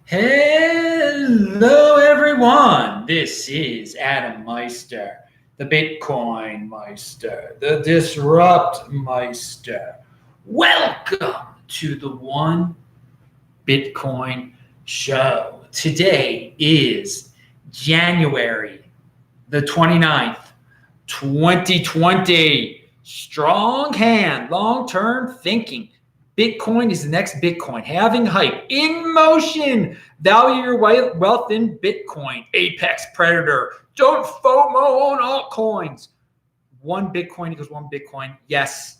Hello, everyone. This is Adam Meister, the Bitcoin Meister, the Disrupt Meister. Welcome to the One Bitcoin Show. Today is January the 29th, 2020. Strong hand, long-term thinking. Bitcoin is the next Bitcoin. Having hype in motion. Value your wealth in Bitcoin. Apex predator. Don't FOMO on altcoins. One Bitcoin equals one Bitcoin. Yes,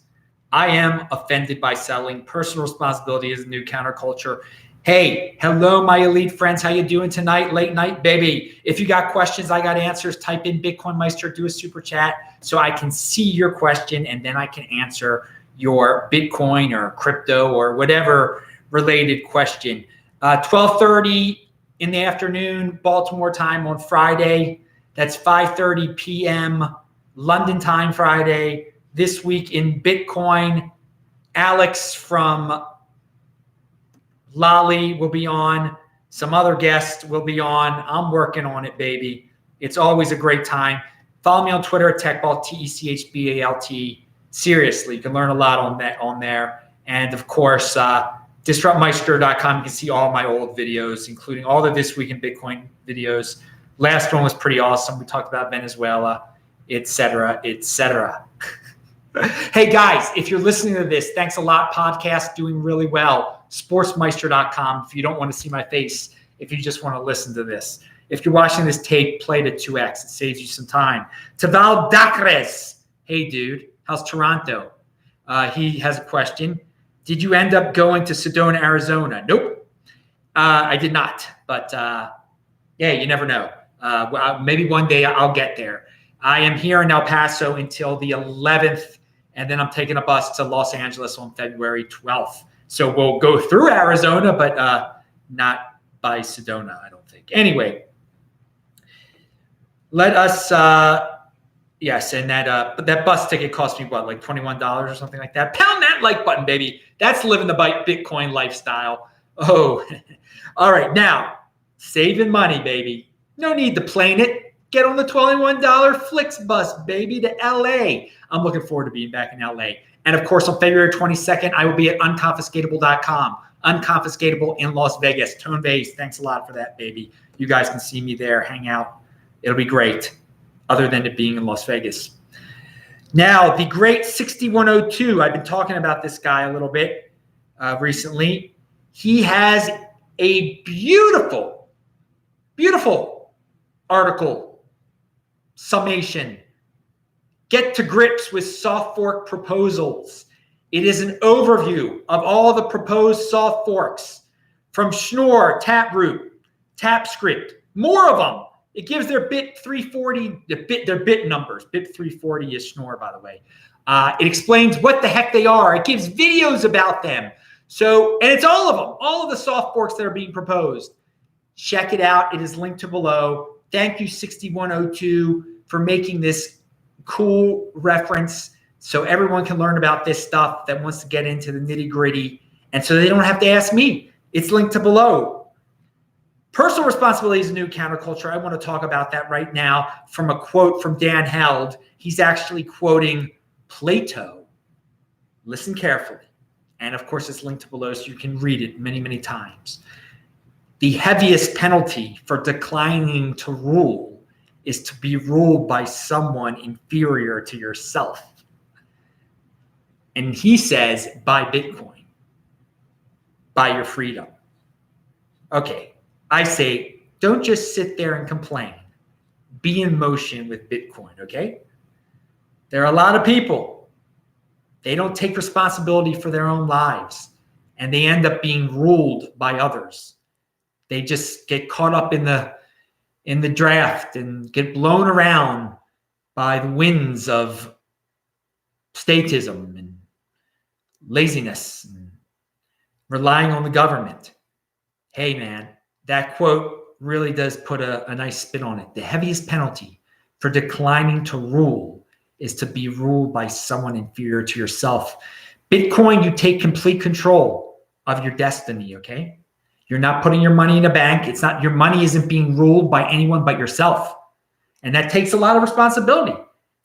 I am offended by selling. Personal responsibility is the new counterculture. Hey, hello, my elite friends. How you doing tonight? Late night, baby. If you got questions, I got answers. Type in Bitcoin Meister, do a super chat so I can see your question and then I can answer your Bitcoin or crypto or whatever related question. 12:30 in the afternoon, Baltimore time on Friday. That's 5:30 p.m. London time Friday. This week in Bitcoin, Alex from Lolly will be on. Some other guests will be on. I'm working on it, baby. It's always a great time. Follow me on Twitter at TechBalt, TechBalt. Seriously, you can learn a lot on there. And of course, disruptmeister.com. You can see all my old videos, including all the This Week in Bitcoin videos. Last one was pretty awesome. We talked about Venezuela, etc., etc. Hey guys, if you're listening to this, thanks a lot. Podcast doing really well. Sportsmeister.com if you don't want to see my face, if you just want to listen to this. If you're watching this tape, play it at 2x. It saves you some time. Taval Dacres. Hey, dude. How's Toronto? He has a question. Did you end up going to Sedona, Arizona? Nope. I did not. But yeah, you never know. Maybe one day I'll get there. I am here in El Paso until the 11th, and then I'm taking a bus to Los Angeles on February 12th. So we'll go through Arizona, but not by Sedona, I don't think. Anyway, let us, yes, and that bus ticket cost me what, like $21 or something like that? Pound that like button, baby. That's living the Bitcoin lifestyle. Oh, all right. Now, saving money, baby. No need to plane it. Get on the $21 Flixbus, baby, to LA. I'm looking forward to being back in LA. And of course, on February 22nd, I will be at unconfiscatable.com. Unconfiscatable in Las Vegas. Tone Base, thanks a lot for that, baby. You guys can see me there, hang out. It'll be great, other than it being in Las Vegas. Now, the great 6102, I've been talking about this guy a little bit recently. He has a beautiful, beautiful article, summation. Get to grips with Softfork proposals. It is an overview of all the proposed soft forks from Schnorr, Taproot, TapScript, more of them. It gives their bit 340, their bit numbers. Bit 340 is Schnorr, by the way. It explains what the heck they are. It gives videos about them. So, and it's all of them, all of the soft forks that are being proposed. Check it out. It is linked to below. Thank you, 6102, for making this cool reference so everyone can learn about this stuff that wants to get into the nitty-gritty, and so they don't have to ask me. It's linked to below. Personal responsibility is a new counterculture. I want to talk about that right now from a quote from Dan Held. He's actually quoting Plato. Listen carefully. And of course, it's linked to below so you can read it many, many times. The heaviest penalty for declining to rule is to be ruled by someone inferior to yourself. And he says, buy Bitcoin, buy your freedom. Okay, I say, don't just sit there and complain. Be in motion with Bitcoin, okay? There are a lot of people, they don't take responsibility for their own lives, and they end up being ruled by others. They just get caught up in the draft and get blown around by the winds of statism and laziness and relying on the government. Hey, man, that quote really does put a nice spin on it. The heaviest penalty for declining to rule is to be ruled by someone inferior to yourself. Bitcoin, you take complete control of your destiny, okay? You're not putting your money in a bank. It's not, your money isn't being ruled by anyone but yourself. And that takes a lot of responsibility.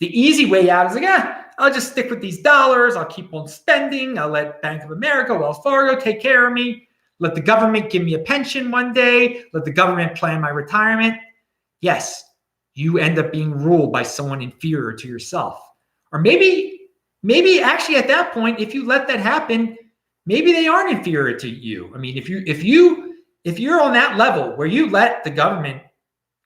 The easy way out is like, I'll just stick with these dollars. I'll keep on spending. I'll let Bank of America, Wells Fargo take care of me. Let the government give me a pension one day. Let the government plan my retirement. Yes, you end up being ruled by someone inferior to yourself. Or maybe actually at that point, if you let that happen, maybe they aren't inferior to you. I mean, if you're on that level where you let the government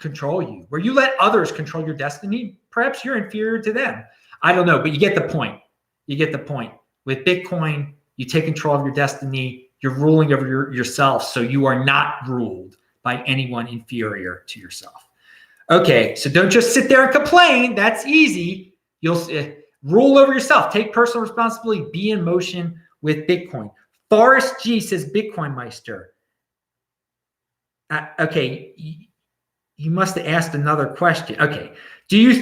control you, where you let others control your destiny, perhaps you're inferior to them. I don't know, but you get the point. You get the point. With Bitcoin, you take control of your destiny. You're ruling over yourself, so you are not ruled by anyone inferior to yourself. Okay, so don't just sit there and complain. That's easy. You'll rule over yourself. Take personal responsibility. Be in motion with Bitcoin. Forrest G says, Bitcoin Meister. Okay, you must have asked another question. Okay, do you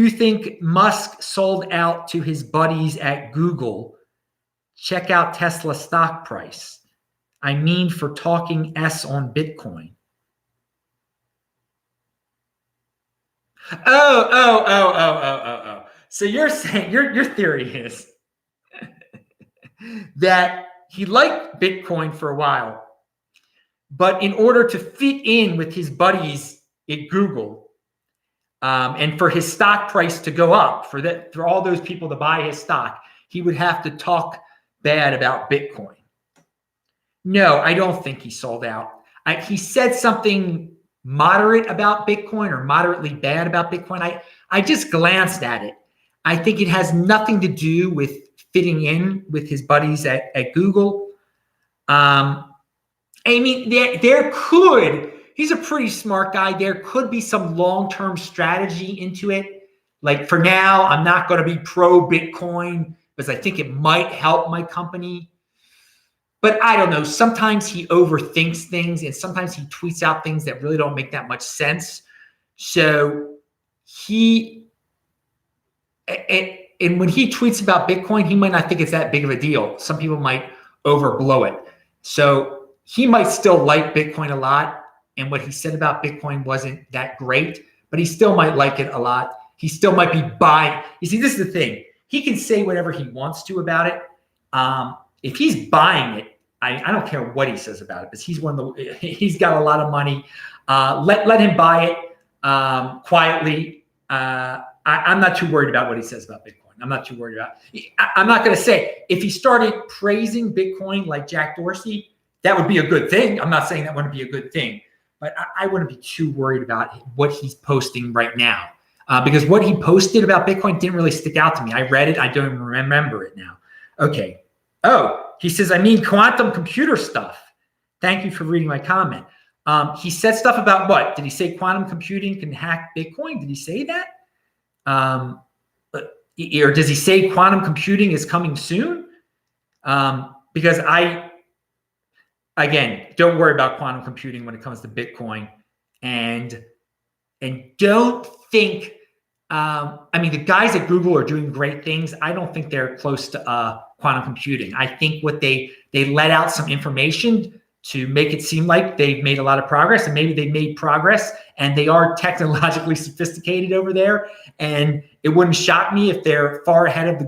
think Musk sold out to his buddies at Google? Check out Tesla stock price. I mean, for talking S on Bitcoin. Oh. So you're saying your theory is that he liked Bitcoin for a while, but in order to fit in with his buddies at Google, and for his stock price to go up, for all those people to buy his stock, he would have to talk bad about Bitcoin. No, I don't think he sold out. He said something moderate about Bitcoin or moderately bad about Bitcoin. I just glanced at it. I think it has nothing to do with fitting in with his buddies at Google. I mean, he's a pretty smart guy. There could be some long-term strategy into it. Like for now, I'm not going to be pro Bitcoin because I think it might help my company. But I don't know. Sometimes he overthinks things and sometimes he tweets out things that really don't make that much sense. So and when he tweets about Bitcoin, he might not think it's that big of a deal. Some people might overblow it. So he might still like Bitcoin a lot. And what he said about Bitcoin wasn't that great, but he still might like it a lot. He still might be buying. You see, this is the thing. He can say whatever he wants to about it. If he's buying it, I don't care what he says about it, because he's got a lot of money. Let him buy it quietly. I'm not too worried about what he says about Bitcoin. I'm not too worried about it. I'm not going to say if he started praising Bitcoin like Jack Dorsey, that would be a good thing. I'm not saying that wouldn't be a good thing, but I wouldn't be too worried about what he's posting right now. Because what he posted about Bitcoin didn't really stick out to me. I read it. I don't even remember it now. Okay. Oh, he says, I mean, quantum computer stuff. Thank you for reading my comment. He said stuff about what? Did he say quantum computing can hack Bitcoin? Did he say that? Or does he say quantum computing is coming soon? Because again, don't worry about quantum computing when it comes to Bitcoin. And don't think, I mean, the guys at Google are doing great things. I don't think they're close to quantum computing. I think what they let out some information to make it seem like they've made a lot of progress, and maybe they've made progress and they are technologically sophisticated over there. And it wouldn't shock me if they're far ahead of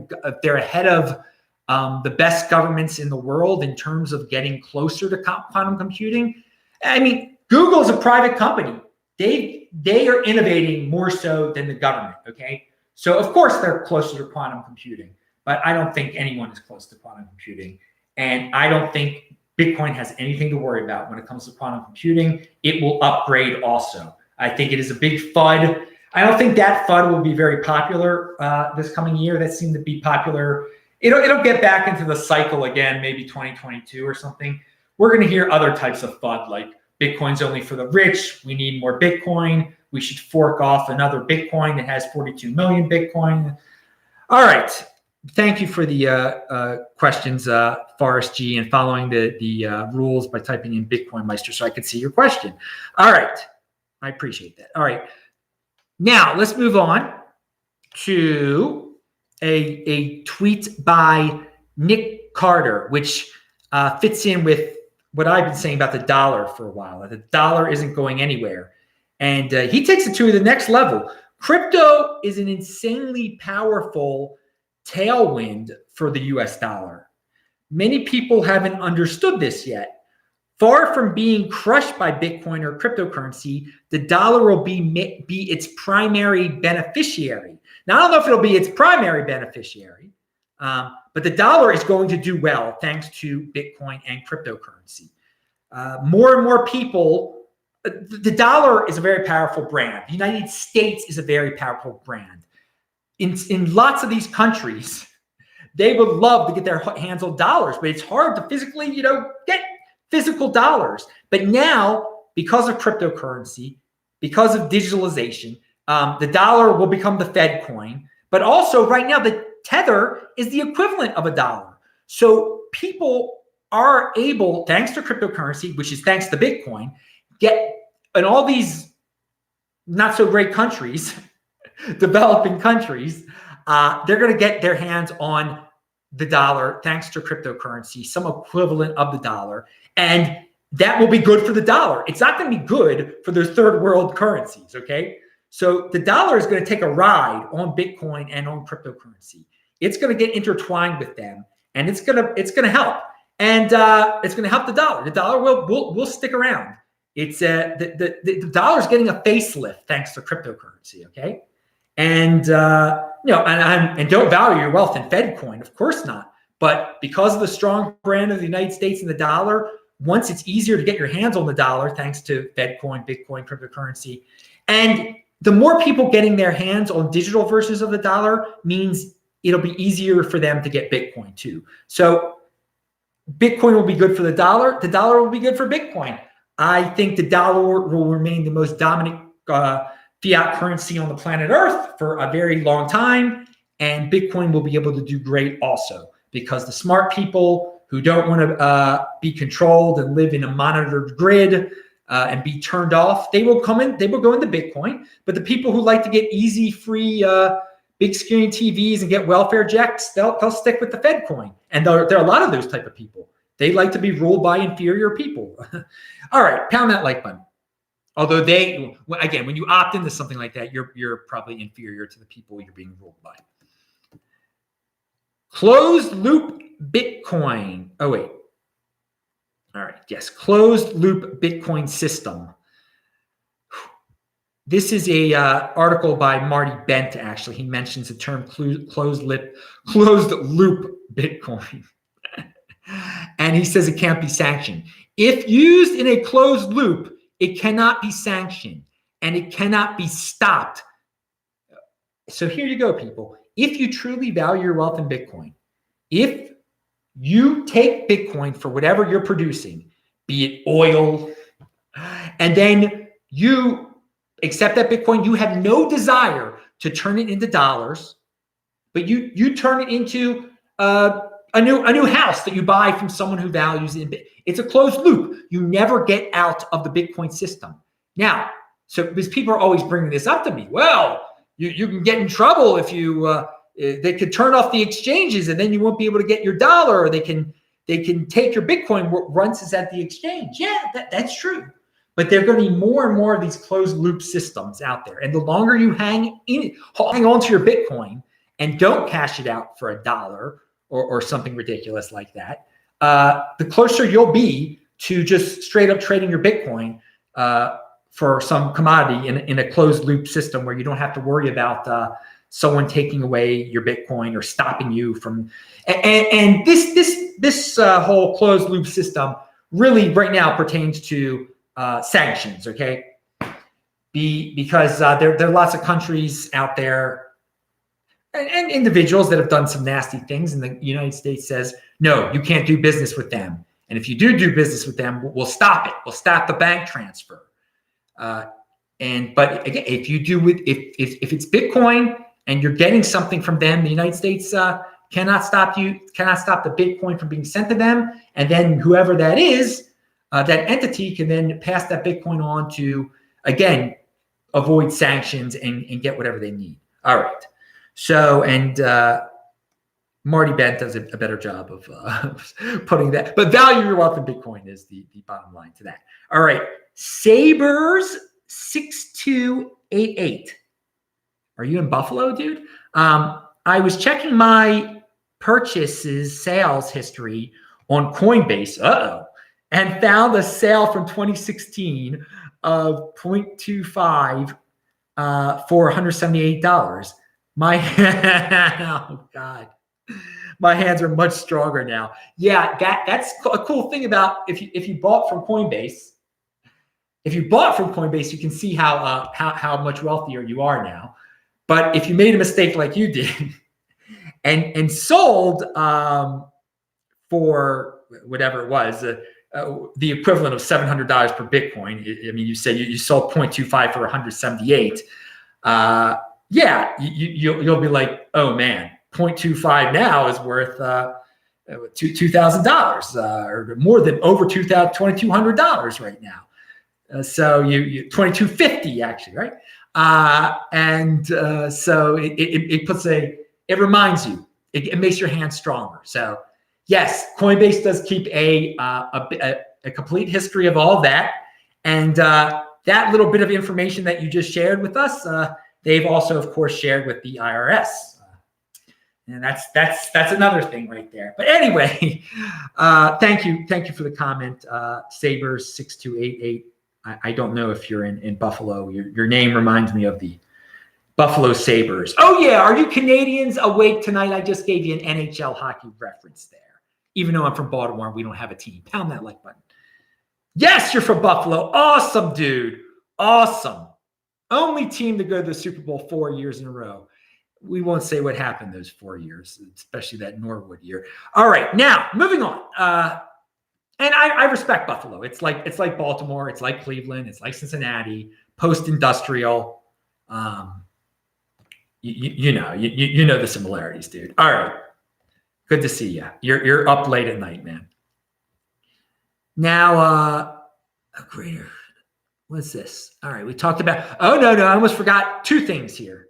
the best governments in the world in terms of getting closer to quantum computing. I mean, Google is a private company. They are innovating more so than the government, okay? So of course they're closer to quantum computing, but I don't think anyone is close to quantum computing. And I don't think Bitcoin has anything to worry about when it comes to quantum computing. It will upgrade also. I think it is a big FUD. I don't think that FUD will be very popular this coming year. That seemed to be popular. It'll get back into the cycle again, maybe 2022 or something. We're going to hear other types of FUD like Bitcoin's only for the rich. We need more Bitcoin. We should fork off another Bitcoin that has 42 million Bitcoin. All right. Thank you for the questions, Forrest G, and following the rules by typing in Bitcoin Meister so I could see your question. All right. I appreciate that. All right. Now let's move on to a tweet by Nick Carter, which fits in with what I've been saying about the dollar for a while. The dollar isn't going anywhere. And he takes it to the next level. Crypto is an insanely powerful tailwind for the US dollar. Many people haven't understood this yet. Far from being crushed by Bitcoin or cryptocurrency, the dollar will be its primary beneficiary. Now, I don't know if it'll be its primary beneficiary, but the dollar is going to do well thanks to Bitcoin and cryptocurrency. More and more people, the dollar is a very powerful brand. The United States is a very powerful brand. In lots of these countries, they would love to get their hands on dollars, but it's hard to physically, get physical dollars. But now, because of cryptocurrency, because of digitalization, the dollar will become the Fed coin. But also right now, the Tether is the equivalent of a dollar. So people are able, thanks to cryptocurrency, which is thanks to Bitcoin, get in all these not so great countries, developing countries, they're going to get their hands on the dollar thanks to cryptocurrency, some equivalent of the dollar. And that will be good for the dollar. It's not going to be good for those third world currencies, okay? So the dollar is going to take a ride on Bitcoin and on cryptocurrency. It's going to get intertwined with them, and it's going to help. And it's going to help the dollar. The dollar will stick around. It's the dollar is getting a facelift thanks to cryptocurrency, okay? And and don't value your wealth in Fed coin, of course not. But because of the strong brand of the United States and the dollar, once it's easier to get your hands on the dollar thanks to Fed coin, Bitcoin, cryptocurrency, and the more people getting their hands on digital versions of the dollar means it'll be easier for them to get Bitcoin too. So Bitcoin will be good for the dollar will be good for Bitcoin. I think the dollar will remain the most dominant fiat currency on the planet Earth for a very long time, and Bitcoin will be able to do great also because the smart people who don't want to be controlled and live in a monitored grid and be turned off, they will go into Bitcoin. But the people who like to get easy, free, big screen TVs and get welfare checks, they'll stick with the Fed coin. And there are a lot of those type of people. They like to be ruled by inferior people. All right, pound that like button. Although when you opt into something like that, you're probably inferior to the people you're being ruled by. Closed loop Bitcoin. Oh, wait. All right. Yes. Closed loop Bitcoin system. This is a article by Marty Bent, actually. He mentions the term closed loop Bitcoin. And he says it can't be sanctioned. If used in a closed loop, it cannot be sanctioned and it cannot be stopped. So here you go, people. If you truly value your wealth in Bitcoin, if you take Bitcoin for whatever you're producing, be it oil, and then you accept that Bitcoin, you have no desire to turn it into dollars, but you turn it into a new house that you buy from someone who values it. It's a closed loop. You never get out of the Bitcoin system. Now, so because people are always bringing this up to me, well, you can get in trouble if you they could turn off the exchanges and then you won't be able to get your dollar, or they can take your Bitcoin once it's at the exchange. Yeah, that's true. But there are going to be more and more of these closed loop systems out there. And the longer you hang on to your Bitcoin and don't cash it out for $1 or something ridiculous like that, the closer you'll be to just straight up trading your Bitcoin for some commodity in a closed loop system where you don't have to worry about someone taking away your Bitcoin or stopping you from. And this whole closed loop system really right now pertains to sanctions, okay? Because there are lots of countries out there and individuals that have done some nasty things, and the United States says, no, you can't do business with them. And if you do business with them, we'll stop it. We'll stop the bank transfer. But again, if it's Bitcoin and you're getting something from them, the United States cannot stop the Bitcoin from being sent to them. And then whoever that is, that entity can then pass that Bitcoin on to, again, avoid sanctions and get whatever they need. All right. So, and Marty Bent does a better job of putting that. But value your wealth in Bitcoin is the bottom line to that. All right. Sabers6288. Are you in Buffalo, dude? I was checking my sales history on Coinbase. And found a sale from 2016 of 0.25 for $178. Oh God, my hands are much stronger now. Yeah, that's a cool thing about if you bought from Coinbase. If you bought from Coinbase, you can see how much wealthier you are now. But if you made a mistake like you did and sold for whatever it was, the equivalent of $700 per Bitcoin. I mean, you said you sold 0.25 for 178. Yeah, you'll be like, oh man, 0.25 now is worth $2,000 or more than over $2,200 right now. So you $2,250 actually, right? So it puts it reminds you, it makes your hands stronger. So yes, Coinbase does keep a complete history of all of that. And that little bit of information that you just shared with us, they've also, of course, shared with the IRS. And that's another thing right there. But anyway, thank you for the comment, Sabers6288. I don't know if you're in Buffalo. Your name reminds me of the Buffalo Sabres. Oh yeah, are you Canadians awake tonight? I just gave you an NHL hockey reference there. Even though I'm from Baltimore and we don't have a team. Pound that like button. Yes, you're from Buffalo. Awesome, dude. Awesome. Only team to go to the Super Bowl 4 years in a row. We won't say what happened those 4 years, especially that Norwood year. All right, now moving on. And I respect Buffalo. It's like Baltimore. It's like Cleveland. It's like Cincinnati. Post-industrial. You know the similarities, dude. All right. Good to see you. You're up late at night, man. Now, greater. What's this? All right, we talked about. Oh no, I almost forgot 2 things here.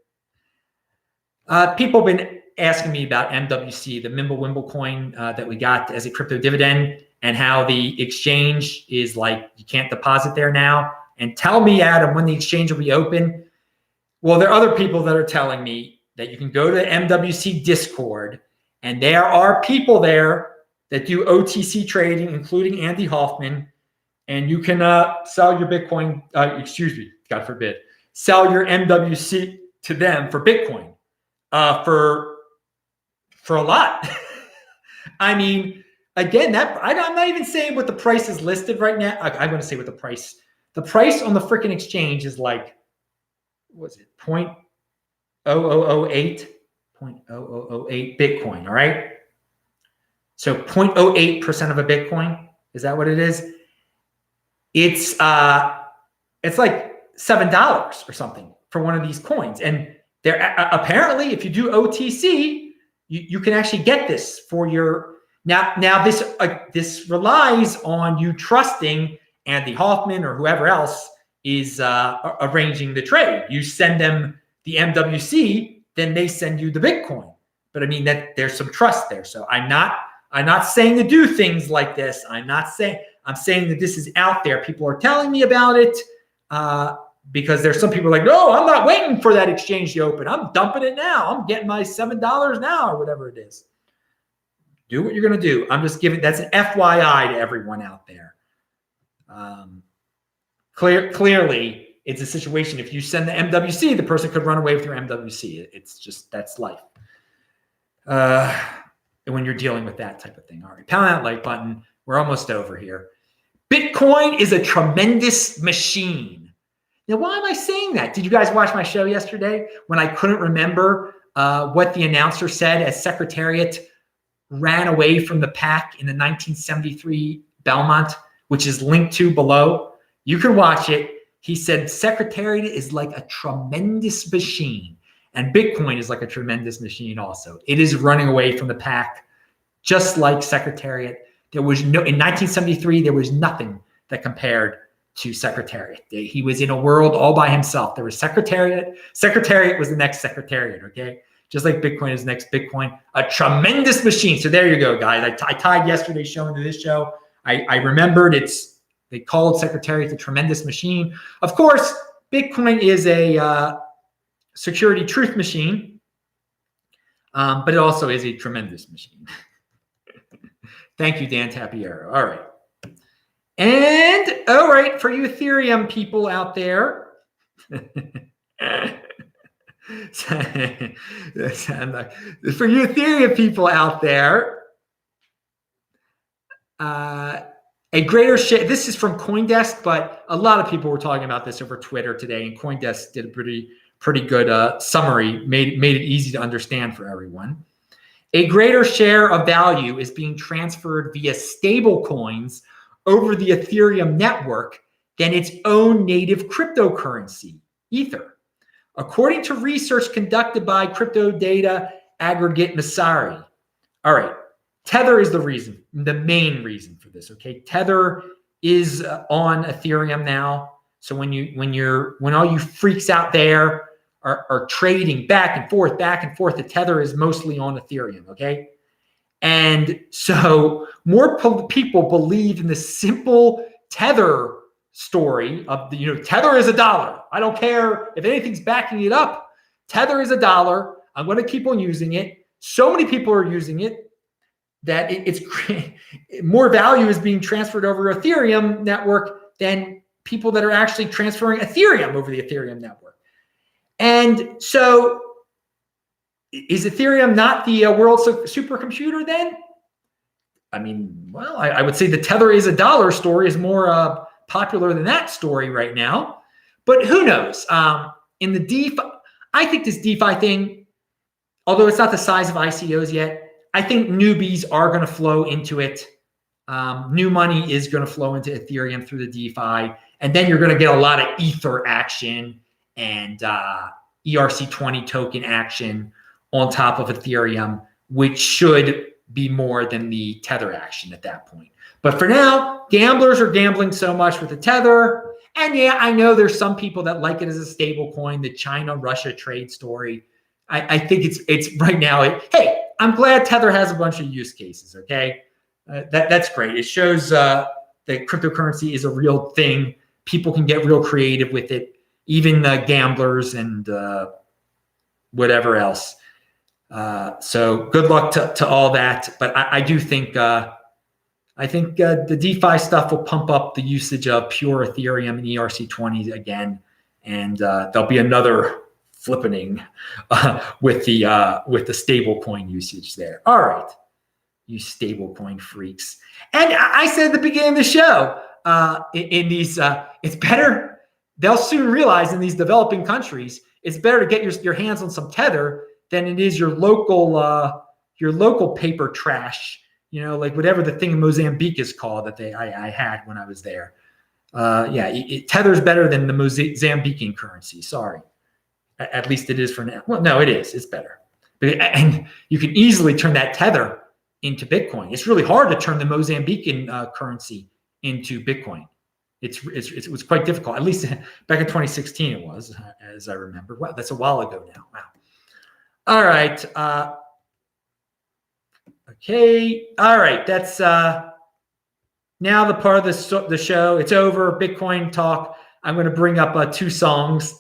People have been asking me about MWC, the Mimblewimble coin that we got as a crypto dividend, and how the exchange is like you can't deposit there now. And tell me, Adam, when the exchange will be open. Well, there are other people that are telling me that you can go to the MWC Discord. And there are people there that do OTC trading, including Andy Hoffman, and you can sell your Bitcoin, God forbid, sell your MWC to them for Bitcoin for a lot. I mean, again, I'm not even saying what the price is listed right now. I'm going to say what the price on the freaking exchange is like, what was it, 0.0008? 0.0008 Bitcoin, all right? So 0.08% of a Bitcoin, is that what it is? It's like $7 or something for one of these coins. And there apparently, if you do OTC, you can actually get this for your now this relies on you trusting Andy Hoffman or whoever else is arranging the trade. You send them the MWC, then they send you the Bitcoin. But I mean that there's some trust there. So I'm not saying to do things like this. I'm saying that this is out there. People are telling me about it because there's some people like, no, I'm not waiting for that exchange to open. I'm dumping it now. I'm getting my $7 now or whatever it is. Do what you're going to do. I'm just giving, that's an FYI to everyone out there. Clearly, it's a situation. If you send the MWC, the person could run away with your MWC. It's just, that's life. When you're dealing with that type of thing. All right, pound that like button. We're almost over here. Bitcoin is a tremendous machine. Now, why am I saying that? Did you guys watch my show yesterday when I couldn't remember what the announcer said as Secretariat ran away from the pack in the 1973 Belmont, which is linked to below? You can watch it. He said Secretariat is like a tremendous machine, and Bitcoin is like a tremendous machine also. It is running away from the pack, just like Secretariat. In 1973, there was nothing that compared to Secretariat. He was in a world all by himself. There was Secretariat. Secretariat was the next Secretariat, okay? just like Bitcoin is next Bitcoin, a tremendous machine. So there you go, guys. I tied yesterday's show into this show. I remembered they called Secretariat the tremendous machine. Of course, Bitcoin is a security truth machine, but it also is a tremendous machine. Thank you, Dan Tapiero. All right. And all right, for you Ethereum people out there, for you Ethereum people out there, a greater share. This is from CoinDesk, but a lot of people were talking about this over Twitter today, and CoinDesk did a pretty good summary, made it easy to understand for everyone. A greater share of value is being transferred via stable coins over the Ethereum network than its own native cryptocurrency, Ether. According to research conducted by crypto data aggregate Masari. All right, Tether is the main reason for this, okay? Tether is on Ethereum now. So when all you freaks out there are trading back and forth, the Tether is mostly on Ethereum, okay? And so more people believe in the simple Tether story of Tether is $1. I don't care if anything's backing it up. Tether is $1. I'm going to keep on using it. So many people are using it that it's more value is being transferred over Ethereum network than people that are actually transferring Ethereum over the Ethereum network. And so is Ethereum not the world supercomputer then? I mean, well, I would say the Tether is $1 story is more popular than that story right now. But who knows? In the DeFi, I think this DeFi thing, although it's not the size of ICOs yet, I think newbies are going to flow into it. New money is going to flow into Ethereum through the DeFi. And then you're going to get a lot of Ether action and ERC20 token action on top of Ethereum, which should be more than the Tether action at that point. But for now, gamblers are gambling so much with the Tether. And yeah, I know there's some people that like it as a stable coin, the China-Russia trade story. I think it's right now. Hey, I'm glad Tether has a bunch of use cases, okay? That's great. It shows that cryptocurrency is a real thing. People can get real creative with it, even gamblers and whatever else. So good luck to all that. But I do think the DeFi stuff will pump up the usage of pure Ethereum and ERC20 again, and there'll be another flippening with the stable coin usage there. All right, you stable coin freaks. And I said at the beginning of the show, in these, it's better. They'll soon realize in these developing countries, it's better to get your hands on some Tether than it is your local paper trash, like whatever the thing in Mozambique is called that I had when I was there. Tether's better than the Mozambican currency. Sorry. At least it is for now. Well, no, it is. It's better. And you can easily turn that Tether into Bitcoin. It's really hard to turn the Mozambican currency into Bitcoin. It was quite difficult. At least back in 2016 it was, as I remember. Well, that's a while ago now. Wow. All right. Okay. All right. That's now the part of the show. It's over. Bitcoin talk. I'm going to bring up two songs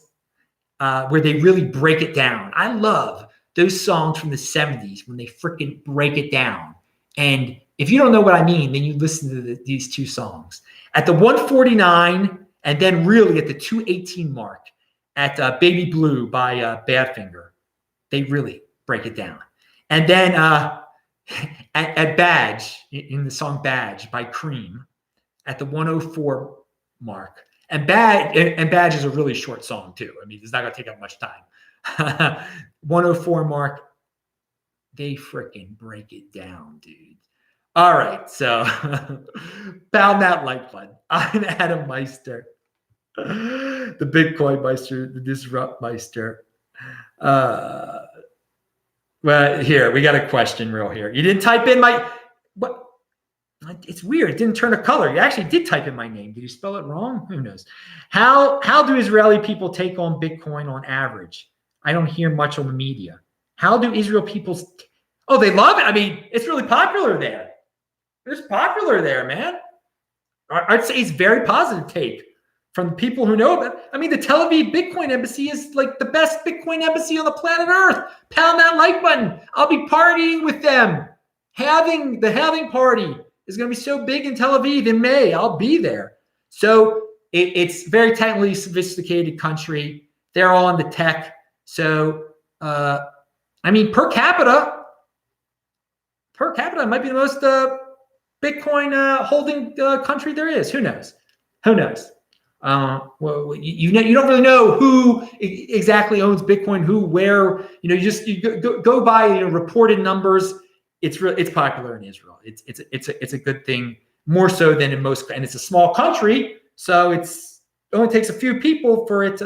where they really break it down. I love those songs from the 70s when they freaking break it down. And if you don't know what I mean, then you listen to these two songs. At the 149 and then really at the 218 mark at Baby Blue by Badfinger, they really break it down. And then at Badge, in the song Badge by Cream, at the 104 mark. And Badge is a really short song too. I mean, it's not going to take up much time. 104 mark, they freaking break it down, dude. All right, so pound that like button. I'm Adam Meister, the Bitcoin Meister, the Disrupt Meister. Well, here, we got a question real here. You didn't type in what? It's weird. It didn't turn a color. You actually did type in my name. Did you spell it wrong? Who knows? How do Israeli people take on Bitcoin on average? I don't hear much on the media. How do Israel people? Oh, they love it. I mean, it's really popular there. It's popular there, man. I'd say it's very positive take from people who know about it. I mean, the Tel Aviv Bitcoin Embassy is like the best Bitcoin embassy on the planet Earth. Pound that like button. I'll be partying with them. The halving party is going to be so big in Tel Aviv in May. I'll be there. So it's very technically sophisticated country. They're all into tech. So, I mean, per capita, it might be the most Bitcoin holding country there is. Who knows? Well, you don't really know who exactly owns Bitcoin, who, where. You go by reported numbers. It's popular in Israel. It's a good thing, more so than in most. And it's a small country, so it only takes a few people for it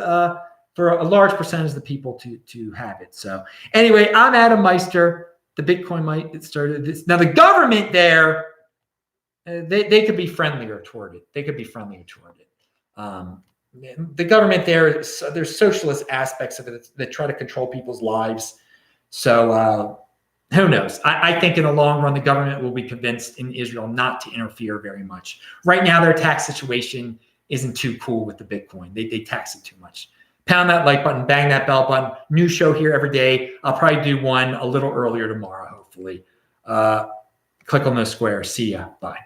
for a large percentage of the people to have it. So anyway, I'm Adam Meister. The Bitcoin might started this. Now the government there, they could be friendlier toward it. The government there's socialist aspects of it that try to control people's lives. So who knows? I think in the long run, the government will be convinced in Israel not to interfere very much. Right now, their tax situation isn't too cool with the Bitcoin. They tax it too much. Pound that like button, bang that bell button. New show here every day. I'll probably do one a little earlier tomorrow, hopefully. Click on those squares. See ya. Bye.